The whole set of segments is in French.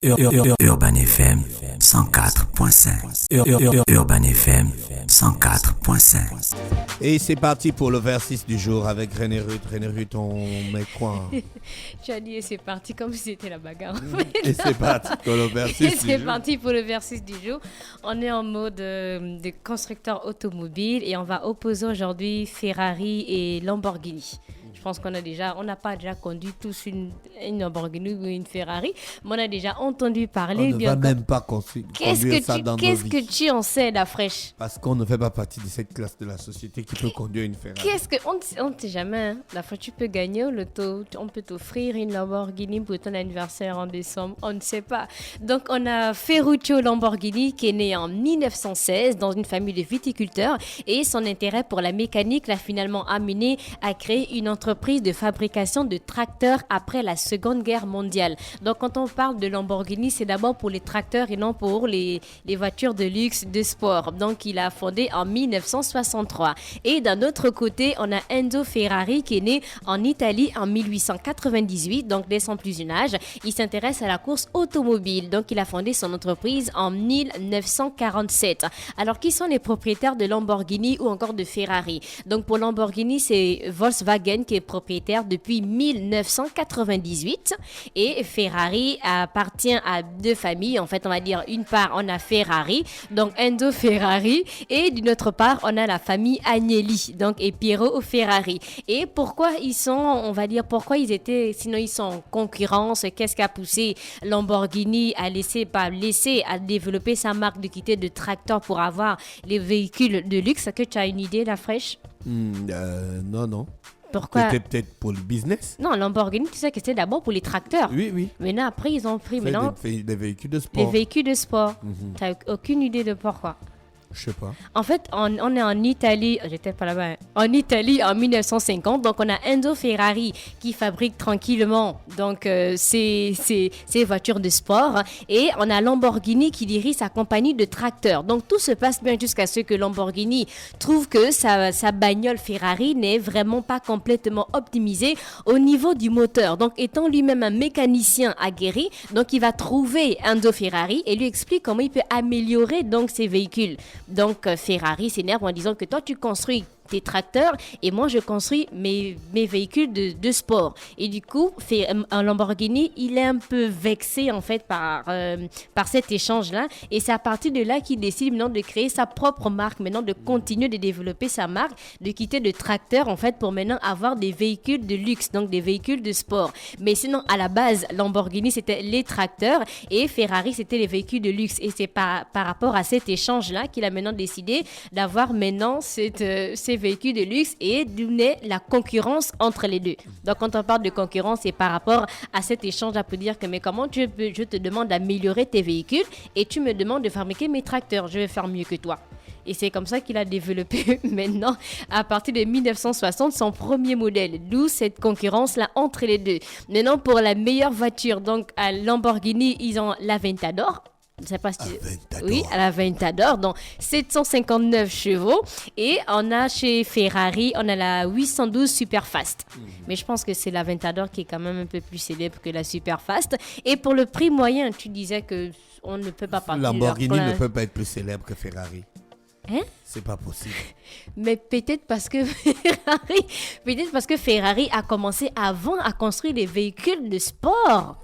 Urban FM 104.5. Urban FM 104.5. Et c'est parti pour le versus du jour avec René Ruth. René Ruth, on met quoi? Tu as dit et c'est parti comme si c'était la bagarre. Et c'est parti pour le versus du jour. C'est parti pour le versus du jour. On est en mode de constructeur automobile et on va opposer aujourd'hui Ferrari et Lamborghini. Je pense qu'on n'a pas déjà conduit tous une Lamborghini ou une Ferrari, mais on a déjà entendu parler. On ne va même pas conduire ça dans nos vies. Qu'est-ce que tu en sais, la fraîche? Parce qu'on ne fait pas partie de cette classe de la société qui peut conduire une Ferrari. On ne sait jamais. La fois tu peux gagner au loto, on peut t'offrir une Lamborghini pour ton anniversaire en décembre, on ne sait pas. Donc on a Ferruccio Lamborghini qui est né en 1916 dans une famille de viticulteurs et son intérêt pour la mécanique l'a finalement amené à créer une entreprise de fabrication de tracteurs après la Seconde Guerre mondiale. Donc quand on parle de Lamborghini, c'est d'abord pour les tracteurs et non pour les voitures de luxe de sport. Donc il a fondé en 1963. Et d'un autre côté, on a Enzo Ferrari qui est né en Italie en 1898, donc dès son plus jeune âge. Il s'intéresse à la course automobile. Donc il a fondé son entreprise en 1947. Alors qui sont les propriétaires de Lamborghini ou encore de Ferrari? Donc pour Lamborghini, c'est Volkswagen qui est propriétaire depuis 1998 et Ferrari appartient à deux familles. En fait, on va dire une part, on a Ferrari, donc Enzo Ferrari, et d'une autre part, on a la famille Agnelli, donc et Piero Ferrari. Et pourquoi ils sont en concurrence? Qu'est-ce qui a poussé Lamborghini à à développer sa marque, de quitter de tracteur pour avoir les véhicules de luxe? Est-ce que tu as une idée, la fraîche? Non. Pourquoi? Peut-être pour le business. Non, Lamborghini, tu sais que c'était d'abord pour les tracteurs. Oui. Maintenant, après, ils ont pris des véhicules de sport. les véhicules de sport. Tu n'as aucune idée de pourquoi? Je sais pas. En fait, on est en Italie, j'étais pas là-bas, en Italie en 1950. Donc, on a Enzo Ferrari qui fabrique tranquillement ses voitures de sport. Et on a Lamborghini qui dirige sa compagnie de tracteurs. Donc, tout se passe bien jusqu'à ce que Lamborghini trouve que sa bagnole Ferrari n'est vraiment pas complètement optimisée au niveau du moteur. Donc, étant lui-même un mécanicien aguerri, donc il va trouver Enzo Ferrari et lui explique comment il peut améliorer donc ses véhicules. Donc Ferrari s'énerve en disant que toi tu construis tes tracteurs et moi je construis mes véhicules de sport. Et du coup, un Lamborghini, il est un peu vexé en fait par cet échange-là. Et c'est à partir de là qu'il décide maintenant de créer sa propre marque, maintenant de continuer de développer sa marque, de quitter de tracteurs en fait pour maintenant avoir des véhicules de luxe, donc des véhicules de sport. Mais sinon, à la base, Lamborghini c'était les tracteurs et Ferrari c'était les véhicules de luxe. Et c'est par rapport à cet échange-là qu'il a maintenant décidé d'avoir maintenant ces véhicules de luxe et d'où naît la concurrence entre les deux. Donc quand on parle de concurrence, c'est par rapport à cet échange à dire que mais comment je te demande d'améliorer tes véhicules et tu me demandes de fabriquer mes tracteurs, je vais faire mieux que toi. Et c'est comme ça qu'il a développé maintenant, à partir de 1960, son premier modèle. D'où cette concurrence-là entre les deux. Maintenant, pour la meilleure voiture, donc à Lamborghini, ils ont l'Aventador. Je ne sais pas si oui, à la Aventador, donc 759 chevaux. Et on a chez Ferrari, on a la 812 Superfast. Mais je pense que c'est la Aventador qui est quand même un peu plus célèbre que la Superfast. Et pour le prix moyen, tu disais que on ne peut pas partir. Lamborghini ne peut pas être plus célèbre que Ferrari. Hein? C'est pas possible. Mais peut-être parce que Ferrari a commencé avant à construire des véhicules de sport.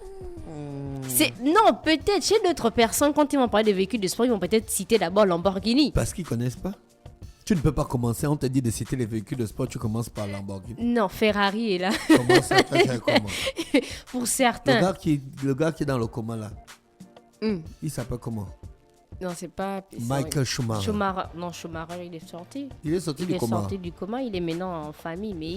Non, peut-être chez d'autres personnes, quand ils vont parler de véhicules de sport, ils vont peut-être citer d'abord Lamborghini. Parce qu'ils connaissent pas. Tu ne peux pas commencer, on te dit de citer les véhicules de sport, tu commences par Lamborghini. Non, Ferrari est là. Comment ça, comment? Pour certains. Le gars qui est dans le coma là, il s'appelle comment? Non, c'est pas... Michael Schumacher. Non, Schumacher, il est sorti. Il est sorti du coma. Du coma, il est maintenant en famille, mais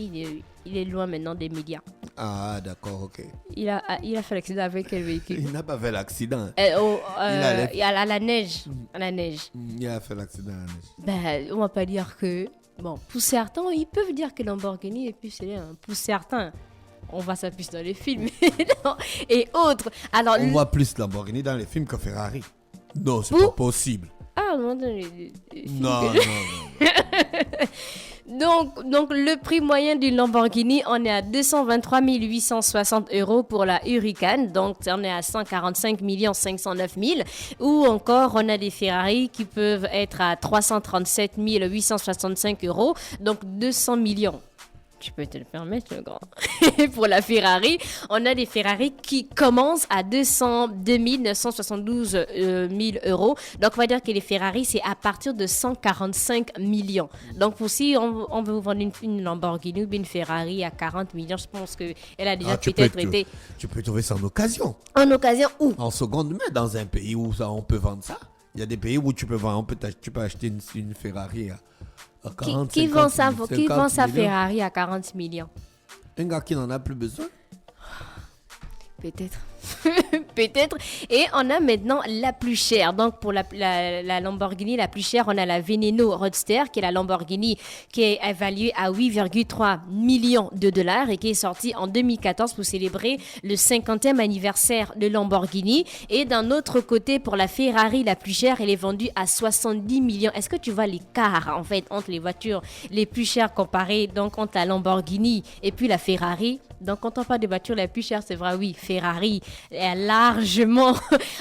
il est loin maintenant des médias. Ah, d'accord, ok. Il a fait l'accident avec quel véhicule? Il n'a pas fait l'accident. À la neige. À la neige. Il a fait l'accident à la neige. On va pas dire que... Bon, pour certains, ils peuvent dire que Lamborghini est plus célèbre. Pour certains, on voit ça plus dans les films et autres. Alors, on voit plus Lamborghini dans les films que Ferrari. Non, c'est pas possible. Ah, non. Non. Donc, le prix moyen d'une Lamborghini, on est à 223 860 € pour la Huracan. Donc, on est à 145 509 000. Ou encore, on a des Ferrari qui peuvent être à 337 865 €. Donc, 200 millions. Tu peux te le permettre, le grand. Pour la Ferrari, on a des Ferrari qui commencent à 202 972 000 €. Donc, on va dire que les Ferrari, c'est à partir de 145 millions. Donc, si on veut vous vendre une Lamborghini ou une Ferrari à 40 millions, je pense qu'elle a déjà peut-être été... Tu peux trouver ça en occasion. En occasion où? En seconde main, dans un pays où ça, on peut vendre ça. Il y a des pays où tu peux acheter une Ferrari à 40, qui vend sa millions. Ferrari à 40 millions? Un gars qui n'en a plus besoin. Peut-être. Peut-être. Et on a maintenant la plus chère. Donc, pour la Lamborghini la plus chère, on a la Veneno Roadster, qui est la Lamborghini qui est évaluée à 8,3 millions de dollars et qui est sortie en 2014 pour célébrer le 50e anniversaire de Lamborghini. Et d'un autre côté, pour la Ferrari la plus chère, elle est vendue à 70 millions. Est-ce que tu vois l'écart, en fait, entre les voitures les plus chères comparées, donc, entre la Lamborghini et puis la Ferrari? Donc, quand on parle de voitures les plus chères, c'est vrai, oui, Ferrari a largement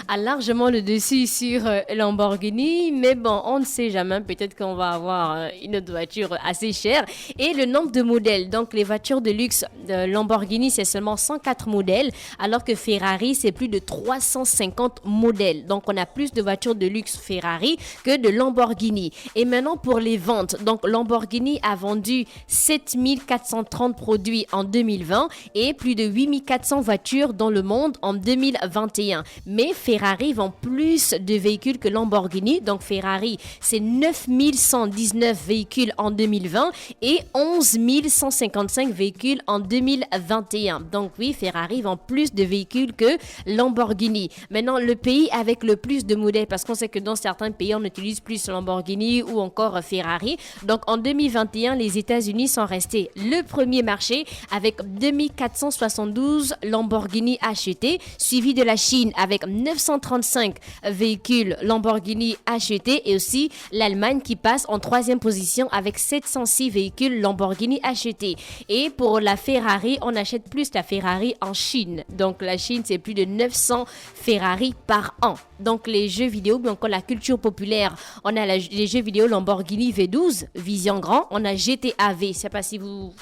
le dessus sur Lamborghini. Mais bon, on ne sait jamais. Peut-être qu'on va avoir une autre voiture assez chère. Et le nombre de modèles. Donc, les voitures de luxe de Lamborghini, c'est seulement 104 modèles, alors que Ferrari, c'est plus de 350 modèles. Donc, on a plus de voitures de luxe Ferrari que de Lamborghini. Et maintenant, pour les ventes. Donc, Lamborghini a vendu 7430 produits en 2020 et plus de 8400 voitures dans le monde en 2021. Mais Ferrari vend plus de véhicules que Lamborghini. Donc Ferrari, c'est 9119 véhicules en 2020 et 11 155 véhicules en 2021. Donc oui, Ferrari vend plus de véhicules que Lamborghini. Maintenant, le pays avec le plus de modèles, parce qu'on sait que dans certains pays, on utilise plus Lamborghini ou encore Ferrari. Donc en 2021, les États-Unis sont restés le premier marché avec 2472 Lamborghini achetés, suivi de la Chine avec 935 véhicules Lamborghini achetés et aussi l'Allemagne qui passe en troisième position avec 706 véhicules Lamborghini achetés. Et pour la Ferrari, on achète plus la Ferrari en Chine. Donc la Chine, c'est plus de 900 Ferrari par an. Donc les jeux vidéo, mais encore la culture populaire, on a les jeux vidéo Lamborghini V12, Vision Grand, on a GTA V, je ne sais pas si vous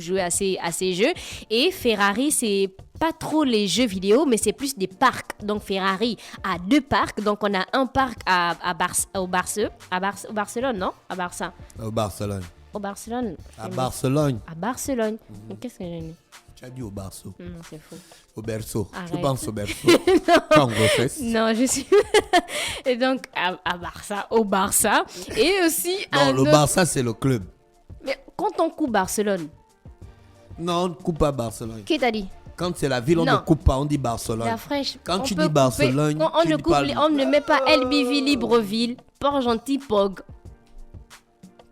jouez à ces jeux. Et Ferrari, c'est pas trop les jeux vidéo, mais c'est plus des parcs. Donc Ferrari a 2 parcs. Donc on a un parc au Barcelone, non? À Barça. Au Barcelone. Au Barcelone. À Barcelone. À Barcelone. Qu'est-ce que j'ai dit? Tu as dit au berceau. Non, c'est faux. Au berceau. Arrête. Tu penses au berceau? Pas en grossesse. Non, je suis... Et donc, à Barça, au Barça. Et aussi... Non, le Barça, c'est le club. Mais quand on coupe Barcelone... Non, on ne coupe pas Barcelone. Qui t'a dit? Quand c'est la ville, on ne coupe pas, on dit Barcelone. La fraîche. Quand tu dis Barcelone, on ne met pas LBV Libreville, Port-Gentil, Pog.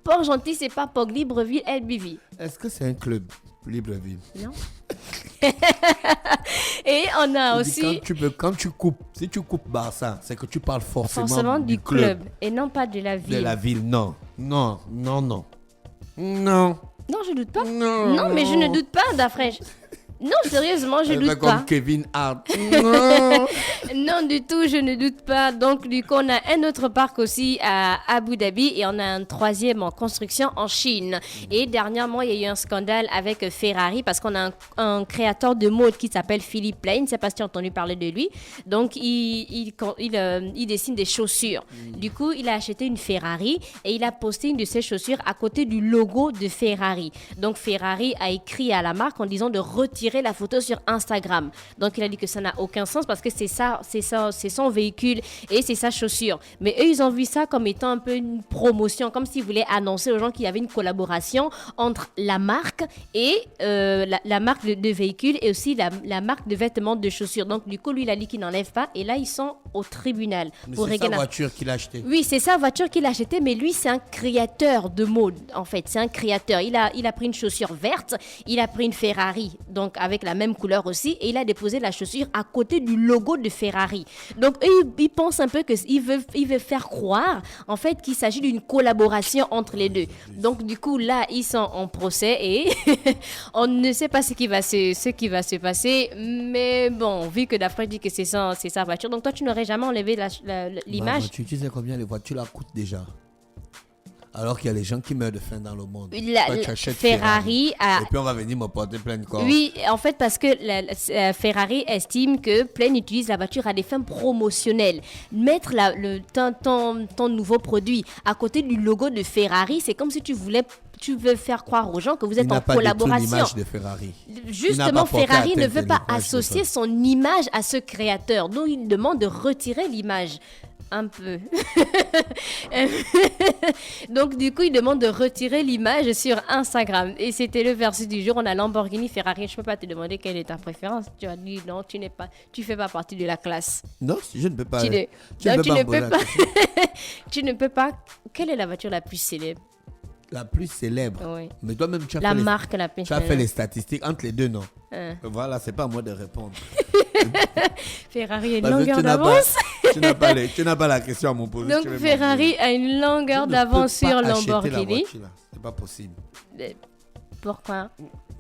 Port-Gentil, c'est pas Pog, Libreville, LBV. Est-ce que c'est un club, Libreville? Non. Et on a aussi... Quand tu coupes, si tu coupes Barça, c'est que tu parles forcément du club et non pas de la ville. De la ville, non. Non. Non, je doute pas. Non, mais je ne doute pas, Dafresh. Non, sérieusement, je doute pas. Comme Kevin Hart. Non, du tout, je ne doute pas. Donc, du coup, on a un autre parc aussi à Abu Dhabi et on a un troisième en construction en Chine. Et dernièrement, il y a eu un scandale avec Ferrari parce qu'on a un créateur de mode qui s'appelle Philippe Plein. Je ne sais pas si tu as entendu parler de lui. Donc, il dessine des chaussures. Du coup, il a acheté une Ferrari et il a posté une de ses chaussures à côté du logo de Ferrari. Donc, Ferrari a écrit à la marque en disant de retirer la photo sur Instagram. Donc, il a dit que ça n'a aucun sens parce que c'est son véhicule et c'est sa chaussure. Mais eux, ils ont vu ça comme étant un peu une promotion, comme s'ils voulaient annoncer aux gens qu'il y avait une collaboration entre la marque et la marque de véhicule et aussi la marque de vêtements de chaussures. Donc, du coup, lui, il a dit qu'il n'enlève pas et là, ils sont au tribunal. Mais c'est sa voiture qu'il a achetée. Oui, c'est sa voiture qu'il a achetée, mais lui, c'est un créateur de mode, en fait. C'est un créateur. Il a pris une chaussure verte, il a pris une Ferrari, donc avec la même couleur aussi, et il a déposé la chaussure à côté du logo de Ferrari. Donc, eux, ils pensent un peu qu'ils veulent faire croire, en fait, qu'il s'agit d'une collaboration entre les deux. Donc, du coup, là, ils sont en procès et on ne sait pas ce qui va se passer. Mais bon, vu que Daft Punk dit que c'est sa voiture, donc toi, tu n'aurais jamais enlevé l'image. Tu sais combien les voitures là coûtent déjà? Alors qu'il y a les gens qui meurent de faim dans le monde. Toi, tu achètes Ferrari et puis on va venir me porter plein de corps. Oui, en fait, parce que Ferrari estime que Plain utilise la voiture à des fins promotionnelles. Mettre ton nouveau produit à côté du logo de Ferrari, c'est comme si tu veux faire croire aux gens que vous êtes en collaboration. Il n'a pas l'image de Ferrari. Justement, Ferrari ne veut pas associer son image à ce créateur. Donc, il demande de retirer l'image. Un peu. Donc, du coup, il demande de retirer l'image sur Instagram. Et c'était le versus du jour. On a Lamborghini, Ferrari. Je ne peux pas te demander quelle est ta préférence. Tu as dit non, tu ne fais pas partie de la classe. Non, je ne peux pas. Tu ne peux pas. Quelle est la voiture la plus célèbre? La plus célèbre. Oui. Mais toi-même, tu as fait les statistiques entre les deux, non? Voilà, c'est pas à moi de répondre. Ferrari a une longueur d'avance. Tu n'as pas la question à me poser. Donc Ferrari a une longueur d'avance sur Lamborghini. C'est pas possible. Pourquoi?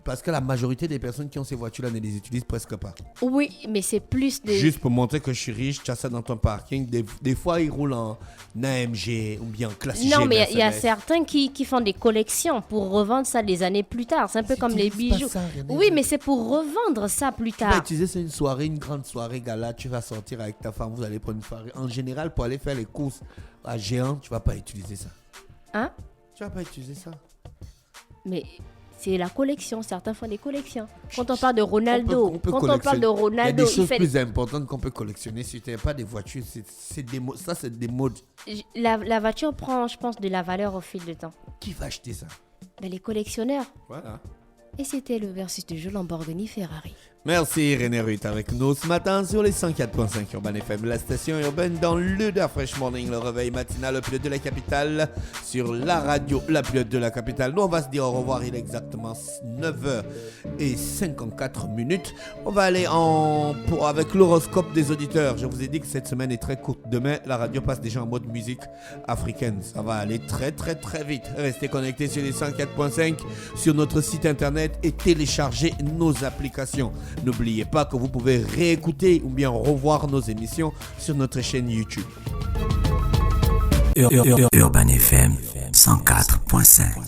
Parce que la majorité des personnes qui ont ces voitures-là ne les utilisent presque pas. Oui, mais c'est plus de... Juste pour montrer que je suis riche, tu as ça dans ton parking. Des fois, ils roulent en AMG ou bien en classe G. Non, mais il y a certains qui font des collections pour revendre ça des années plus tard. C'est un peu comme les bijoux. Oui, mais c'est pour revendre ça plus tard. Tu vas utiliser ça une grande soirée gala. Tu vas sortir avec ta femme, vous allez prendre une soirée. En général, pour aller faire les courses à Géant, tu ne vas pas utiliser ça. Hein? Tu ne vas pas utiliser ça. Mais... c'est la collection, certains font des collections. Quand on parle de Ronaldo, il y a des choses plus importantes qu'on peut collectionner. Si tu n'as pas des voitures, c'est des modes. La voiture prend, je pense, de la valeur au fil du temps. Qui va acheter ça? Les collectionneurs. Voilà. Et c'était le versus du jeu Lamborghini Ferrari. Merci René Ruth avec nous ce matin sur les 104.5 Urban FM, la station urbaine dans le Da Fresh Morning, le réveil matinal, le pilote de la capitale, sur la radio, la pilote de la capitale. Nous, on va se dire au revoir, il est exactement 9h54. On va aller avec l'horoscope des auditeurs. Je vous ai dit que cette semaine est très courte. Demain, la radio passe déjà en mode musique africaine. Ça va aller très très très vite. Restez connectés sur les 104.5 sur notre site internet et téléchargez nos applications. N'oubliez pas que vous pouvez réécouter ou bien revoir nos émissions sur notre chaîne YouTube. Urban FM 104.5